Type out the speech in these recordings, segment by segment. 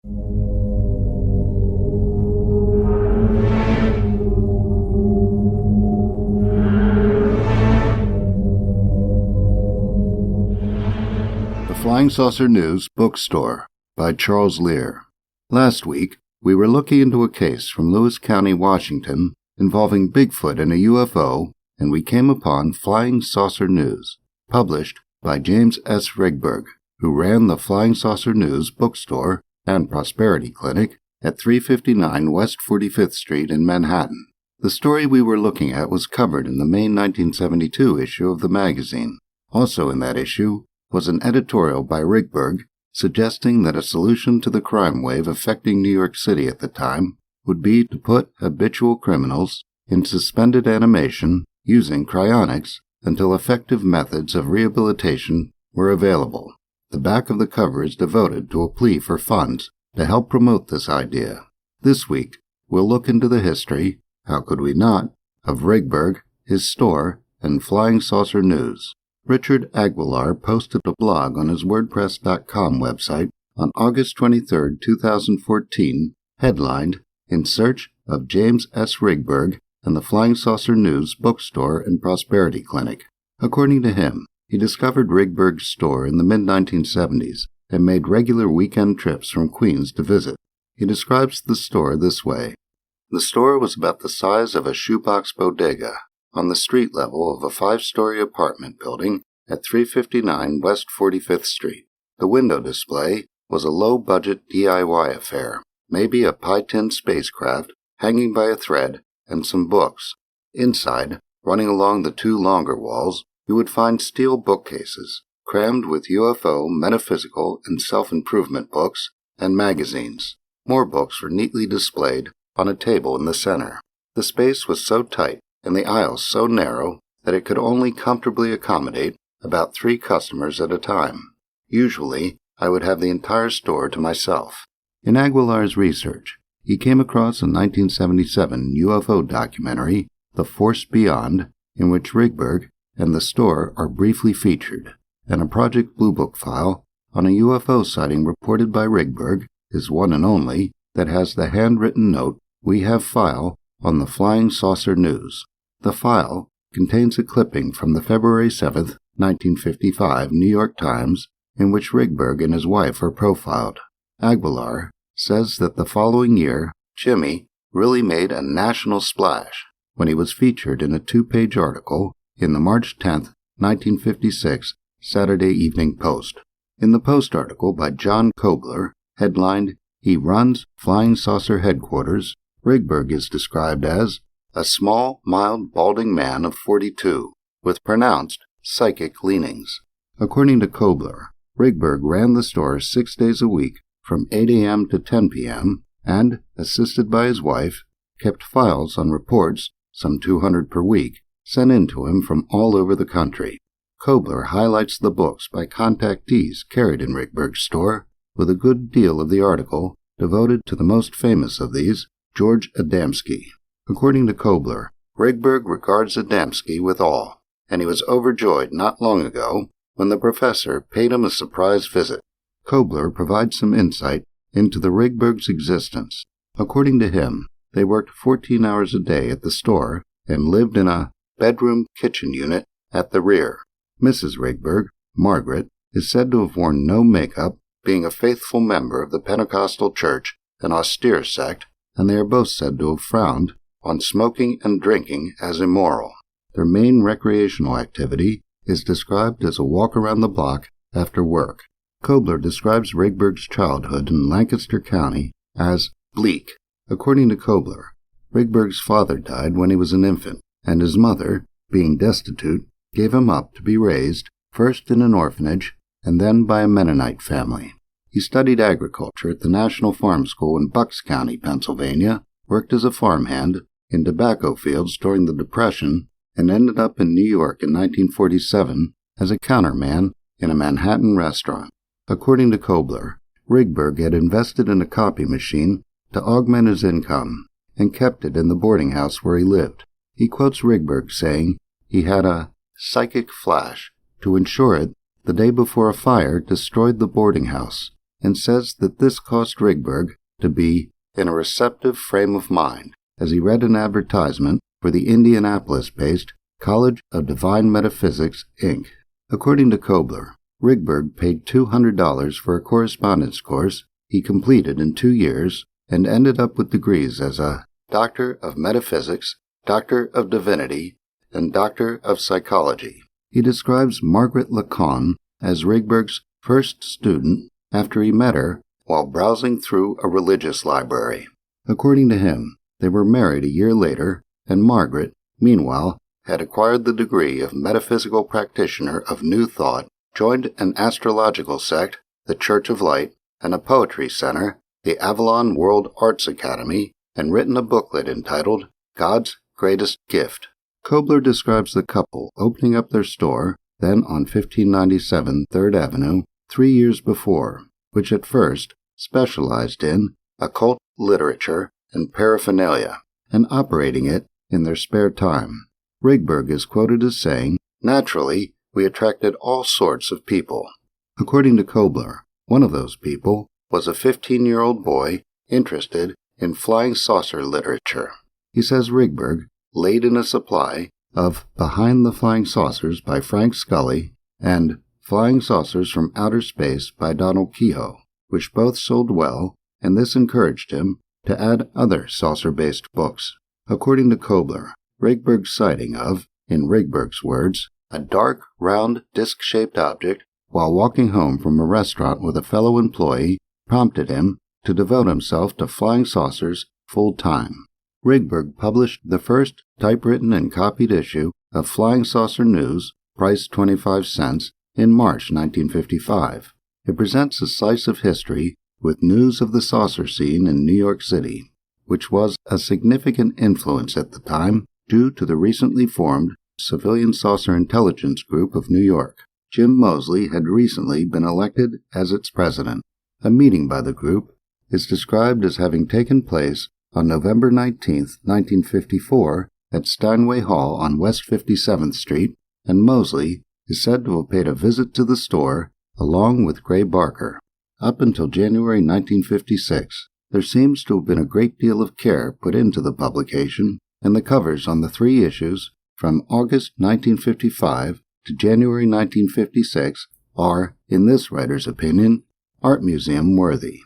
The Flying Saucer News Bookstore by Charles Lear. Last week, we were looking into a case from Lewis County, Washington, involving Bigfoot and a UFO, and we came upon Flying Saucer News, published by James S. Rigberg, who ran the Flying Saucer News Bookstore and Prosperity Clinic at 359 West 45th Street in Manhattan. The story we were looking at was covered in the May 1972 issue of the magazine. Also in that issue was an editorial by Rigberg suggesting that a solution to the crime wave affecting New York City at the time would be to put habitual criminals in suspended animation using cryonics until effective methods of rehabilitation were available. The back of the cover is devoted to a plea for funds to help promote this idea. This week, we'll look into the history, how could we not, of Rigberg, his store, and Flying Saucer News. Richard Aguilar posted a blog on his WordPress.com website on August 23, 2014, headlined, "In Search of James S. Rigberg and the Flying Saucer News Bookstore and Prosperity Clinic." According to him, he discovered Rigberg's store in the mid-1970s and made regular weekend trips from Queens to visit. He describes the store this way. The store was about the size of a shoebox bodega, on the street level of a 5-story apartment building at 359 West 45th Street. The window display was a low-budget DIY affair, maybe a pie-tin spacecraft hanging by a thread and some books. Inside, running along the 2 longer walls, you would find steel bookcases, crammed with UFO, metaphysical, and self-improvement books and magazines. More books were neatly displayed on a table in the center. The space was so tight and the aisles so narrow that it could only comfortably accommodate about 3 customers at a time. Usually, I would have the entire store to myself. In Aguilar's research, he came across a 1977 UFO documentary, The Force Beyond, in which Rigberg and the store are briefly featured, and a Project Blue Book file on a UFO sighting reported by Rigberg, his one and only, that has the handwritten note, "We have file," on the Flying Saucer News. The file contains a clipping from the February 7, 1955 New York Times in which Rigberg and his wife are profiled. Aguilar says that the following year, Jimmy really made a national splash when he was featured in a 2-page article in the March 10, 1956 Saturday Evening Post. In the Post article by John Kobler, headlined, "He Runs Flying Saucer Headquarters," Rigberg is described as a small, mild, balding man of 42, with pronounced psychic leanings. According to Kobler, Rigberg ran the store 6 days a week from 8 a.m. to 10 p.m. and, assisted by his wife, kept files on reports, some 200 per week, sent in to him from all over the country. Kobler highlights the books by contactees carried in Rigberg's store, with a good deal of the article devoted to the most famous of these, George Adamski. According to Kobler, Rigberg regards Adamski with awe, and he was overjoyed not long ago when the professor paid him a surprise visit. Kobler provides some insight into the Rigberg's existence. According to him, they worked 14 hours a day at the store and lived in a bedroom-kitchen unit at the rear. Mrs. Rigberg, Margaret, is said to have worn no makeup, being a faithful member of the Pentecostal Church, an austere sect, and they are both said to have frowned on smoking and drinking as immoral. Their main recreational activity is described as a walk around the block after work. Kobler describes Rigberg's childhood in Lancaster County as bleak. According to Kobler, Rigberg's father died when he was an infant, and his mother, being destitute, gave him up to be raised first in an orphanage and then by a Mennonite family. He studied agriculture at the National Farm School in Bucks County, Pennsylvania, worked as a farmhand in tobacco fields during the Depression, and ended up in New York in 1947 as a counterman in a Manhattan restaurant. According to Kobler, Rigberg had invested in a copy machine to augment his income and kept it in the boarding house where he lived. He quotes Rigberg saying he had a psychic flash to ensure it the day before a fire destroyed the boarding house. and says that this caused Rigberg to be in a receptive frame of mind as he read an advertisement for the Indianapolis-based College of Divine Metaphysics, Inc. According to Kobler, Rigberg paid $200 for a correspondence course he completed in 2 years and ended up with degrees as a Doctor of Metaphysics, Doctor of Divinity, and Doctor of Psychology. He describes Margaret Lacan as Rigberg's first student after he met her while browsing through a religious library. According to him, they were married a year later, and Margaret, meanwhile, had acquired the degree of Metaphysical Practitioner of New Thought, joined an astrological sect, the Church of Light, and a poetry center, the Avalon World Arts Academy, and written a booklet entitled God's Greatest Gift. Kobler describes the couple opening up their store, then on 1597 3rd Avenue, 3 years before, which at first specialized in occult literature and paraphernalia, and operating it in their spare time. Rigberg is quoted as saying, "Naturally, we attracted all sorts of people." According to Kobler, one of those people was a 15-year-old boy interested in flying saucer literature. He says Rigberg laid in a supply of Behind the Flying Saucers by Frank Scully and Flying Saucers from Outer Space by Donald Kehoe, which both sold well, and this encouraged him to add other saucer-based books. According to Kobler, Rigberg's sighting of, in Rigberg's words, a dark, round, disc-shaped object while walking home from a restaurant with a fellow employee prompted him to devote himself to flying saucers full-time. Rigberg published the first typewritten and copied issue of Flying Saucer News, priced 25 cents, in March 1955. It presents a slice of history with news of the saucer scene in New York City, which was a significant influence at the time due to the recently formed Civilian Saucer Intelligence Group of New York. Jim Moseley had recently been elected as its president. A meeting by the group is described as having taken place on November 19, 1954, at Steinway Hall on West 57th Street, and Moseley is said to have paid a visit to the store along with Gray Barker. Up until January 1956, there seems to have been a great deal of care put into the publication, and the covers on the 3 issues from August 1955 to January 1956 are, in this writer's opinion, art museum worthy.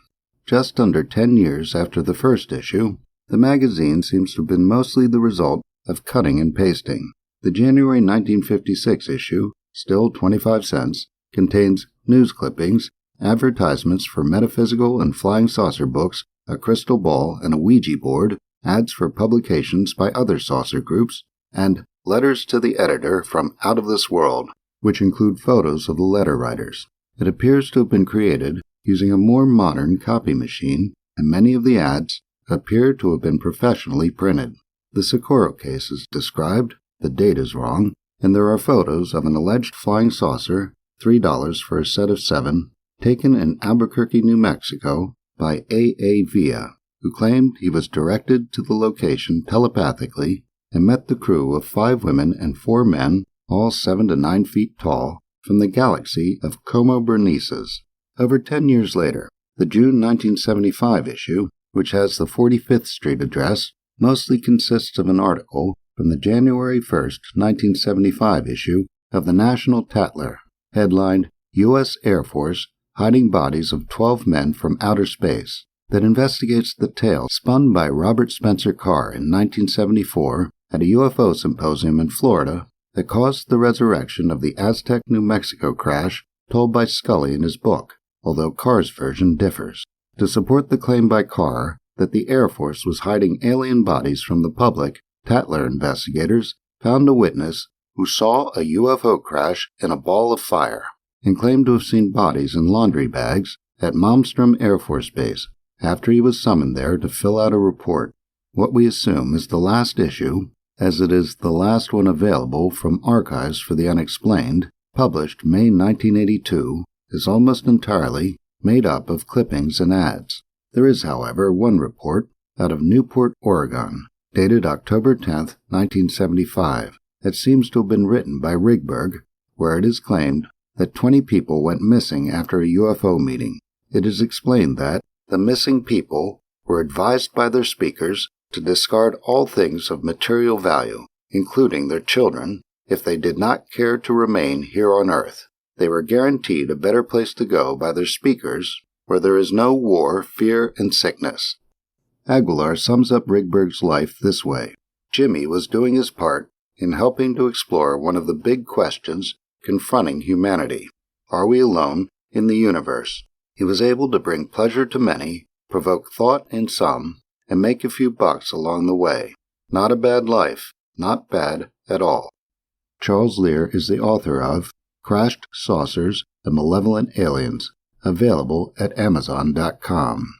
Just under 10 years after the first issue, the magazine seems to have been mostly the result of cutting and pasting. The January 1956 issue, still 25 cents, contains news clippings, advertisements for metaphysical and flying saucer books, a crystal ball and a Ouija board, ads for publications by other saucer groups, and letters to the editor from Out of This World, which include photos of the letter writers. It appears to have been created using a more modern copy machine, and many of the ads appear to have been professionally printed. The Socorro case is described, the date is wrong, and there are photos of an alleged flying saucer, $3 for a set of 7, taken in Albuquerque, New Mexico, by A. Villa, who claimed he was directed to the location telepathically and met the crew of 5 women and 4 men, all 7 to 9 feet tall, from the galaxy of Como Bernices. Over 10 years later, the June 1975 issue, which has the 45th Street address, mostly consists of an article from the January 1st, 1975 issue of the National Tatler, headlined U.S. Air Force Hiding Bodies of 12 Men from Outer Space, that investigates the tale spun by Robert Spencer Carr in 1974 at a UFO symposium in Florida that caused the resurrection of the Aztec, New Mexico crash told by Scully in his book, although Carr's version differs. To support the claim by Carr that the Air Force was hiding alien bodies from the public, Tatler investigators found a witness who saw a UFO crash in a ball of fire and claimed to have seen bodies in laundry bags at Malmstrom Air Force Base after he was summoned there to fill out a report. What we assume is the last issue, as it is the last one available from Archives for the Unexplained, published May 1982, is almost entirely made up of clippings and ads. There is, however, one report out of Newport, Oregon, dated October 10, 1975, that seems to have been written by Rigberg, where it is claimed that 20 people went missing after a UFO meeting. it is explained that the missing people were advised by their speakers to discard all things of material value, including their children, if they did not care to remain here on Earth. They were guaranteed a better place to go by their speakers, where there is no war, fear, and sickness. Aguilar sums up Rigberg's life this way. Jimmy was doing his part in helping to explore one of the big questions confronting humanity. Are we alone in the universe? He was able to bring pleasure to many, provoke thought in some, and make a few bucks along the way. Not a bad life, not bad at all. Charles Lear is the author of Crashed Saucers and Malevolent Aliens, available at Amazon.com.